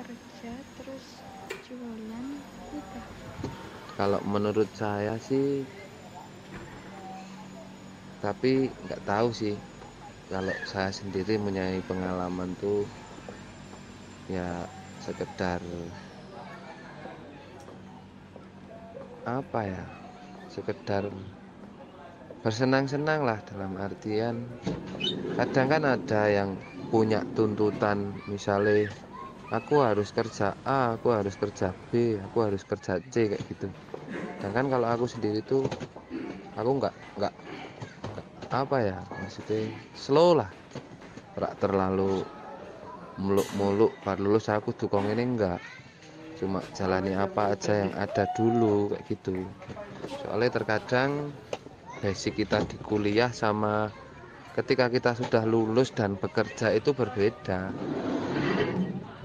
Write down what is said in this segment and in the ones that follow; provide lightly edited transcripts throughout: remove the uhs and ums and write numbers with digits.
kerja terus jualan udah. Kalau menurut saya sih, tapi nggak tahu sih. Kalau saya sendiri mempunyai pengalaman tuh ya sekedar apa ya, sekedar bersenang-senang lah, dalam artian kadang kan ada yang punya tuntutan, misalnya aku harus kerja A, aku harus kerja B, aku harus kerja C, kayak gitu. Sedangkan kalau aku sendiri tuh aku nggak apa ya, maksudnya slow lah, nggak terlalu muluk-muluk baru lulus aku dukung ini, enggak, cuma jalani apa aja yang ada dulu, kayak gitu. Soalnya terkadang basic kita di kuliah sama ketika kita sudah lulus dan bekerja itu berbeda.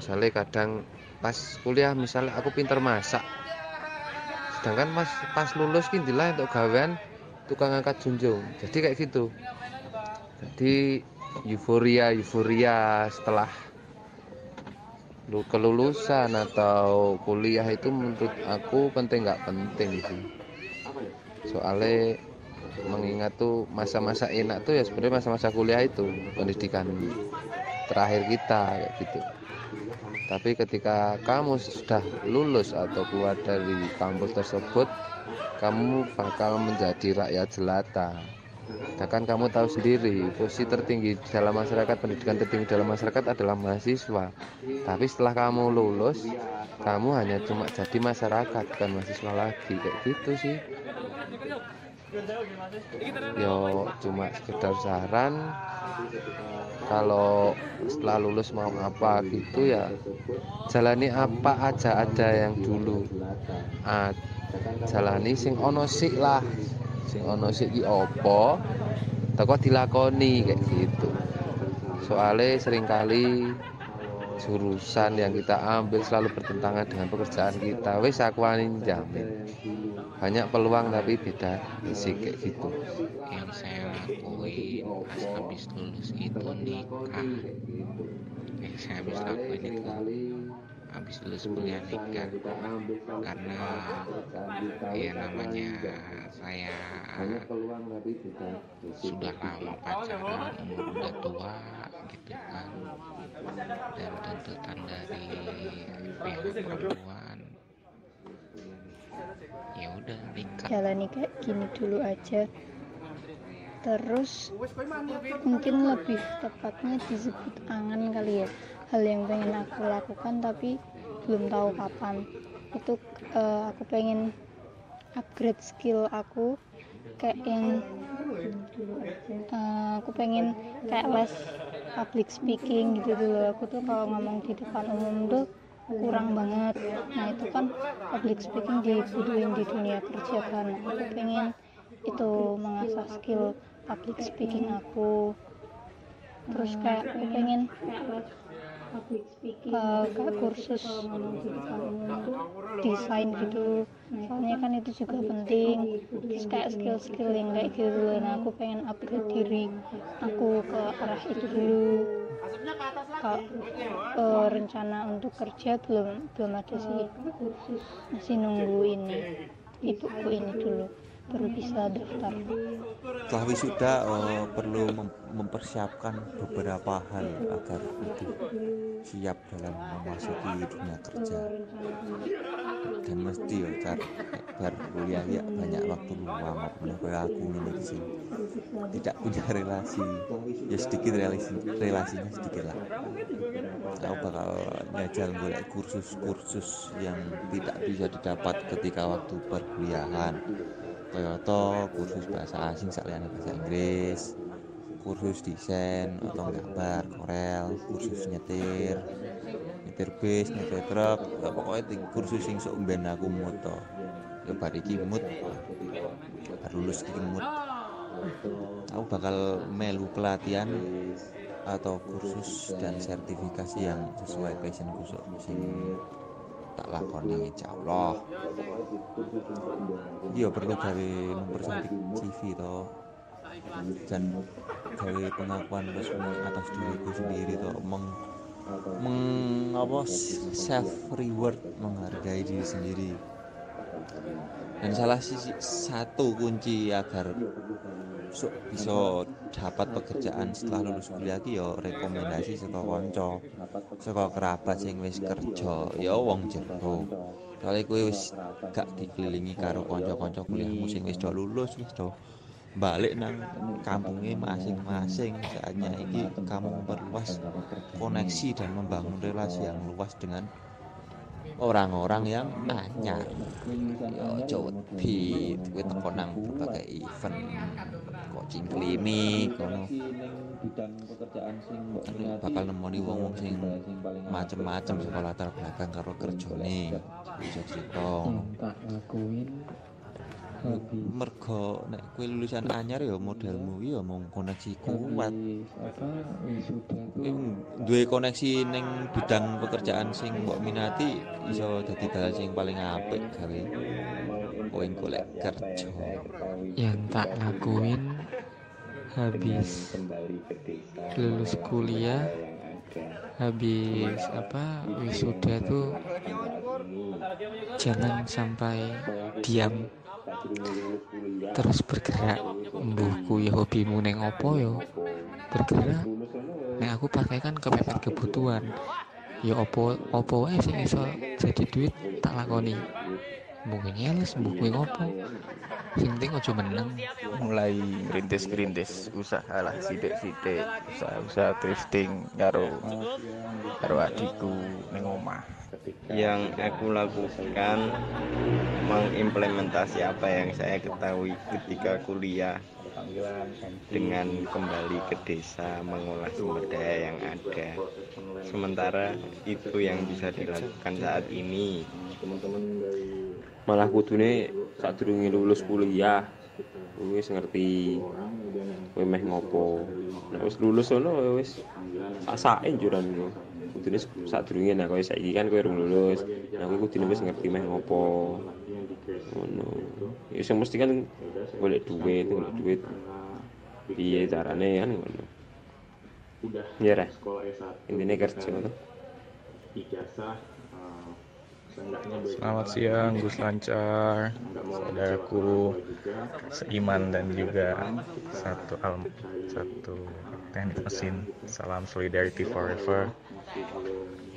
Misalnya kadang pas kuliah, misalnya aku pinter masak, sedangkan pas lulus kindilah untuk gawean tukang angkat junjung, jadi kayak gitu. Jadi euforia setelah kelulusan atau kuliah itu menurut aku penting nggak penting sih. Soalnya mengingat tuh masa-masa enak tuh ya sebenarnya masa-masa kuliah itu, pendidikan terakhir kita, kayak gitu. Tapi ketika kamu sudah lulus atau keluar dari kampus tersebut, kamu bakal menjadi rakyat jelata. Bahkan kamu tahu sendiri, posisi tertinggi dalam masyarakat, pendidikan tertinggi dalam masyarakat adalah mahasiswa. Tapi setelah kamu lulus, kamu hanya cuma jadi masyarakat, bukan mahasiswa lagi, kayak gitu sih. Yo cuma sekedar saran, kalau setelah lulus mau apa gitu ya jalani apa aja ada yang dulu. Jalani sing ono sik lah, sing ono sik ki opo teko dilakoni, kayak gitu. Soalnya seringkali jurusan yang kita ambil selalu bertentangan dengan pekerjaan kita. Wis aku jamin banyak peluang tapi beda fisik, kayak gitu. Yang saya lakuin pas habis lulus itu nikah. Yang saya habis lakuin itu habis lulus kuliah nikah, karena ya namanya saya sudah lama pacaran, umur udah tua gitu kan, dan tuntutan dari pihak perempuan ya udah nikah. Jalani kayak gini dulu aja. Terus mungkin lebih tepatnya disebut angan kali ya, hal yang pengen aku lakukan tapi belum tahu kapan. Itu aku pengen upgrade skill aku, kayak yang aku pengen kayak les public speaking gitu dulu. Aku tuh kalau ngomong di depan umum tuh kurang banget. Nah itu kan public speaking dibutuhin di dunia kerja kan. Aku pengen itu mengasah skill public speaking aku. Terus kayak aku pengen kayak kursus desain gitu, soalnya kan itu juga penting. Terus kayak skill-skill yang kayak gitu. Nah aku pengen upgrade diri aku ke arah itu dulu. Rencana untuk kerja belum ada sih, masih nunggu ini ibuku ini dulu baru bisa daftar. Setelah wisuda perlu mempersiapkan beberapa hal agar lebih siap dalam memasuki dunia kerja. Dan mesti ya bar kuliah ya banyak waktu luang, kayak aku ini di sini tidak punya relasi, ya sedikit relasinya sedikit lah. Aku bakal nyajal golek kursus yang tidak bisa didapat ketika waktu perkuliahan. Toyota kursus bahasa asing saliyane bahasa Inggris, kursus desain atau gambar Corel, kursus nyetir bis, nyetir truk, pokoknya kursus sing sok ben aku moto. Ya bar iki mood, bar lulus iki mood, aku bakal melu pelatihan atau kursus dan sertifikasi yang sesuai passionku sing tak lakoni insyaallah. Iya perlu gawe mempercantik CV to, dan gawe pengakuan resmi atas diriku sendiri to, self reward, menghargai diri sendiri. Dan satu kunci agar bisa dapat pekerjaan setelah lulus kuliah ki ya rekomendasi saka kanca, saka kerabat sing wis kerja, ya wong jero. Soale kowe wis gak dikelilingi karo kanca-kanca kuliahmu sing wis do lulus, wis do balik nang kampungnya masing-masing. Saatnya ini kamu memperluas koneksi dan membangun relasi yang luas dengan orang-orang yang anyar. Ya coba beat kowe teko nang berbagai event coaching klinik ngono. Bakal nemoni wong-wong sing macem-macem saka latar belakang karo kerjane. Bisa cerita ngono. Mergo nek kowe lulusan anyar ya modelmu ya mung koneksi kuat. Duwe koneksi ning bidang pekerjaan sing mbok minati iso dadi dalan sing paling apik gawe kowe golek kerja. Yang tak lakuin habis lulus kuliah, habis wisuda tuh jangan sampai diam, terus bergerak. Mbuh kuwi hobimu neng opo yo bergerak. Nek aku pakai kan kepepet kebutuhan, ya opo wae sing iso jadi duit tak lakoni. Mungkin nyeles mbuh kuwi ngopo, sing penting aja meneng. Mulai rintis usaha lah, sithik-sithik usaha thrifting karo adikku ning omah. Yang aku lakukan mengimplementasi apa yang saya ketahui ketika kuliah dengan kembali ke desa, mengolah sumber daya yang ada. Sementara itu yang bisa dilakukan saat ini. Malah kudune sadurunge lulus kuliah wis ngerti kowe meh ngopo. Nek wis lulus ono wis sasake juran ngono. Kudune sadurunge nek kowe saiki kan kowe urung lulus, nek kowe kudune wis ngerti meh ngopo. Ngono. Ya sing mesti kan golek duit. Piye carane kan ngono. Ya ra. Intine kerja to. Selamat siang Gus Lancar, saudaraku seiman dan juga satu teknik mesin. Salam solidarity forever.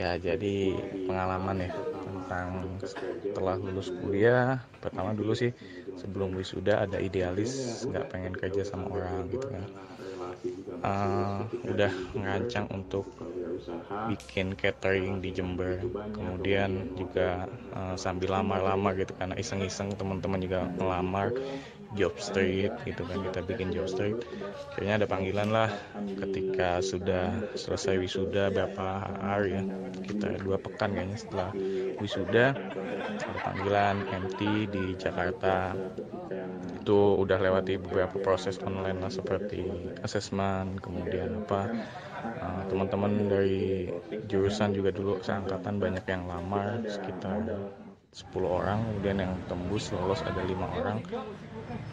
Ya, jadi pengalaman ya tentang setelah lulus kuliah. Pertama dulu sih sebelum wisuda ada idealis nggak pengen kerja sama orang gitu kan. Udah ngerancang untuk bikin catering di Jember, kemudian juga sambil lamar-lamar gitu karena iseng-iseng teman-teman juga melamar job street gitu kan, kita bikin job street. Akhirnya ada panggilan lah ketika sudah selesai wisuda berapa hari ya, kita 2 pekan kayaknya setelah wisuda ada panggilan MT di Jakarta. Itu udah lewati beberapa proses online lah seperti assessment, kemudian teman-teman dari jurusan juga dulu seangkatan banyak yang lamar, sekitar 10 orang, kemudian yang tembus lolos ada 5 orang.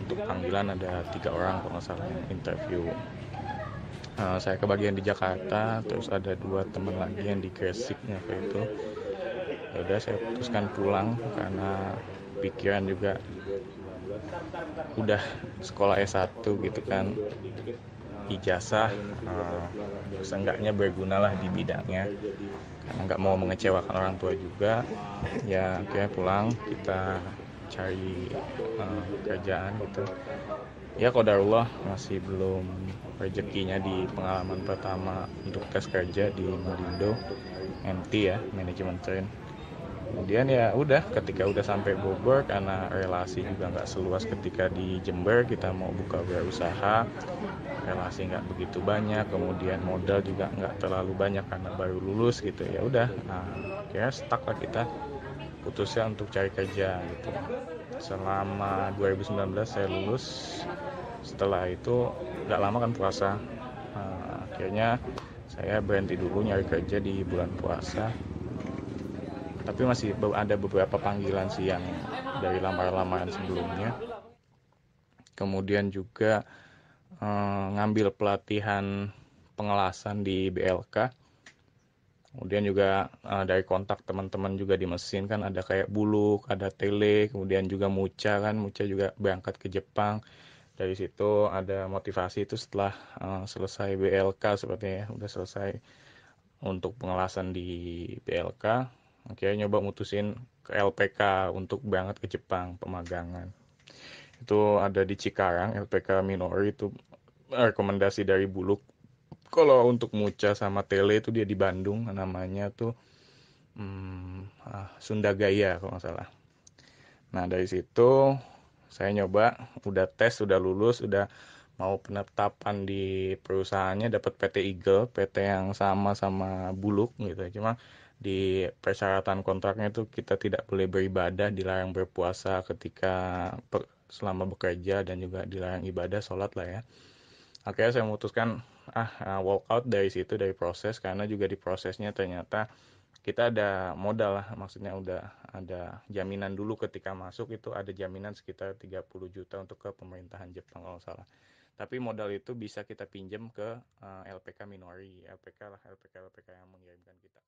Untuk panggilan ada 3 orang kalau nggak salah yang interview. Saya kebagian di Jakarta, terus ada 2 teman lagi yang di Gresik waktu itu. Ya udah, saya putuskan pulang karena pikiran juga udah sekolah S1 gitu kan, ijazah seenggaknya berguna lah di bidangnya, karena nggak mau mengecewakan orang tua juga. Ya akhirnya pulang, kita cari kerjaan gitu. Ya qadarullah masih belum rezekinya di pengalaman pertama untuk tes kerja di Malindo, MT ya, manajemen train. Kemudian ya udah, ketika udah sampai Bogor, karena relasi juga nggak seluas ketika di Jember, kita mau buka wirausaha, relasi nggak begitu banyak, kemudian modal juga nggak terlalu banyak karena baru lulus gitu. Ya udah, akhirnya stuck lah kita, putusnya untuk cari kerja gitu. Selama 2019 saya lulus, setelah itu nggak lama kan puasa, akhirnya saya berhenti dulu nyari kerja di bulan puasa. Tapi masih ada beberapa panggilan sih yang dari lamaran-lamaran sebelumnya. Kemudian juga ngambil pelatihan pengelasan di BLK. Kemudian juga dari kontak teman-teman juga di mesin kan ada kayak Buluk, ada Tele, kemudian juga Muca kan, Muca juga berangkat ke Jepang. Dari situ ada motivasi itu setelah selesai BLK sepertinya ya, udah selesai untuk pengelasan di BLK, akhirnya nyoba mutusin ke LPK untuk berangkat ke Jepang pemagangan. Itu ada di Cikarang, LPK Minori itu rekomendasi dari Buluk. Kalau untuk Muca sama Tele itu dia di Bandung, namanya tuh Sunda Gaya kalau nggak salah. Nah dari situ saya nyoba, udah tes, udah lulus, udah mau penetapan di perusahaannya, dapat PT Eagle, PT yang sama sama Buluk gitu. Cuma di persyaratan kontraknya itu kita tidak boleh beribadah, dilarang berpuasa ketika selama bekerja, dan juga dilarang ibadah, sholat lah ya. Akhirnya saya memutuskan walk out dari situ, dari proses, karena juga di prosesnya ternyata kita ada modal lah, maksudnya udah ada jaminan dulu ketika masuk, itu ada jaminan sekitar 30 juta untuk ke pemerintahan Jepang kalau salah. Tapi modal itu bisa kita pinjam ke LPK Minori, LPK lah, LPK yang mengirimkan kita.